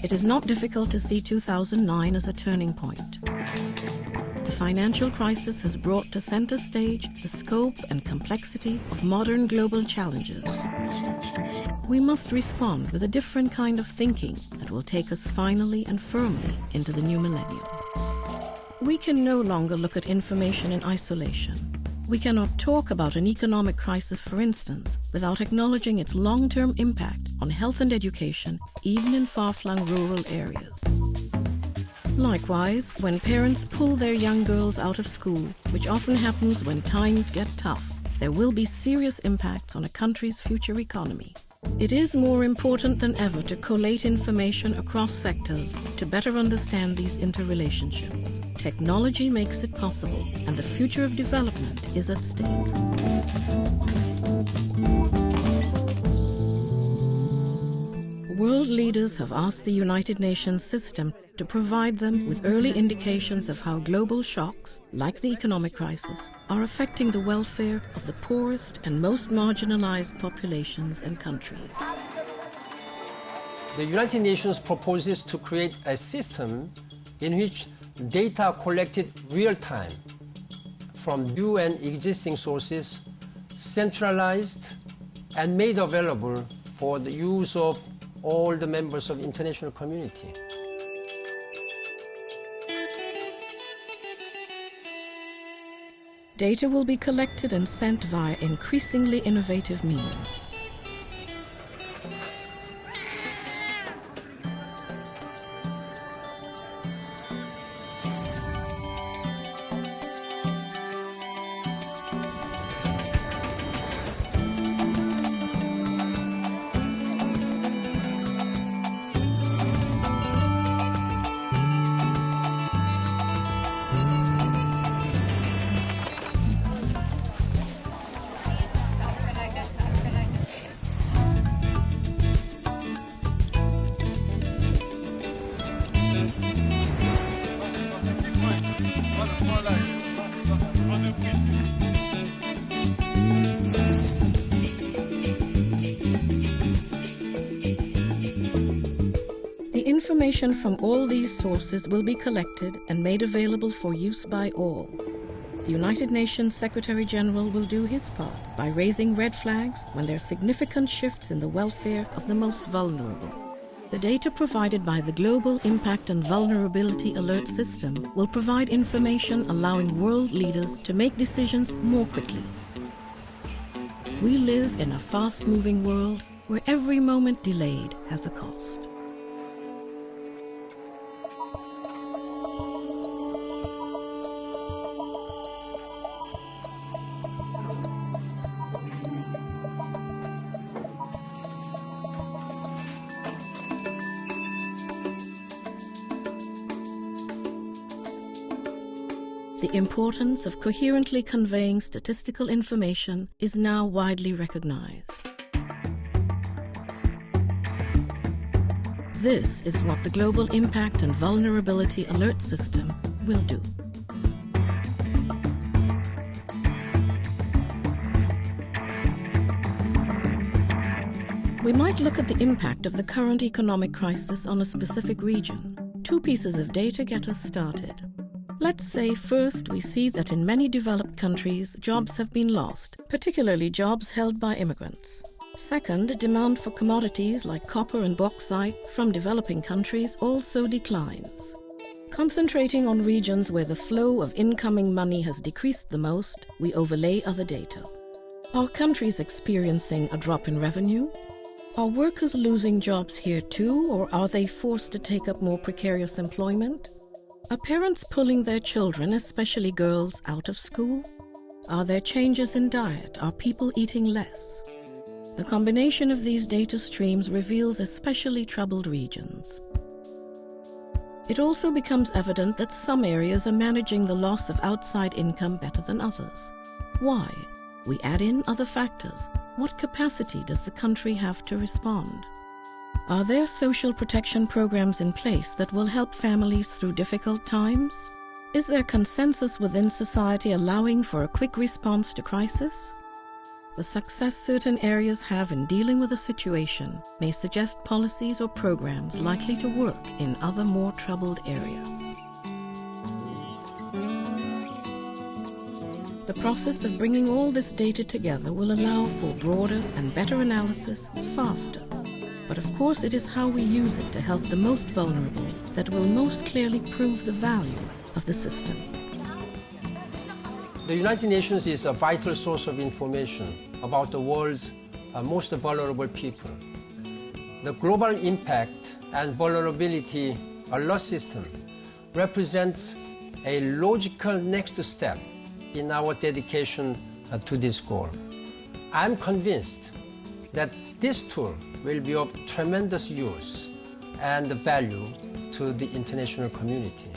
It is not difficult to see 2009 as a turning point. The financial crisis has brought to center stage the scope and complexity of modern global challenges. We must respond with a different kind of thinking that will take us finally and firmly into the new millennium. We can no longer look at information in isolation. We cannot talk about an economic crisis, for instance, without acknowledging its long-term impact on health and education, even in far-flung rural areas. Likewise, when parents pull their young girls out of school, which often happens when times get tough, there will be serious impacts on a country's future economy. It is more important than ever to collate information across sectors to better understand these interrelationships. Technology makes it possible, and the future of development is at stake. World leaders have asked the United Nations system to provide them with early indications of how global shocks, like the economic crisis, are affecting the welfare of the poorest and most marginalized populations and countries. The United Nations proposes to create a system in which data are collected real-time from new and existing sources, centralized and made available for the use of all the members of the international community. Data will be collected and sent via increasingly innovative means. Information from all these sources will be collected and made available for use by all. The United Nations Secretary General will do his part by raising red flags when there are significant shifts in the welfare of the most vulnerable. The data provided by the Global Impact and Vulnerability Alert System will provide information allowing world leaders to make decisions more quickly. We live in a fast-moving world where every moment delayed has a cost. The importance of coherently conveying statistical information is now widely recognized. This is what the Global Impact and Vulnerability Alert System will do. We might look at the impact of the current economic crisis on a specific region. Two pieces of data get us started. Let's say first we see that in many developed countries, jobs have been lost, particularly jobs held by immigrants. Second, demand for commodities like copper and bauxite from developing countries also declines. Concentrating on regions where the flow of incoming money has decreased the most, we overlay other data. Are countries experiencing a drop in revenue? Are workers losing jobs here too, or are they forced to take up more precarious employment? Are parents pulling their children, especially girls, out of school? Are there changes in diet? Are people eating less? The combination of these data streams reveals especially troubled regions. It also becomes evident that some areas are managing the loss of outside income better than others. Why? We add in other factors. What capacity does the country have to respond? Are there social protection programs in place that will help families through difficult times? Is there consensus within society allowing for a quick response to crisis? The success certain areas have in dealing with a situation may suggest policies or programs likely to work in other more troubled areas. The process of bringing all this data together will allow for broader and better analysis faster. But of course, it is how we use it to help the most vulnerable that will most clearly prove the value of the system. The United Nations is a vital source of information about the world's most vulnerable people. The global impact and vulnerability alert system represents a logical next step in our dedication to this goal. I'm convinced that this tool will be of tremendous use and value to the international community.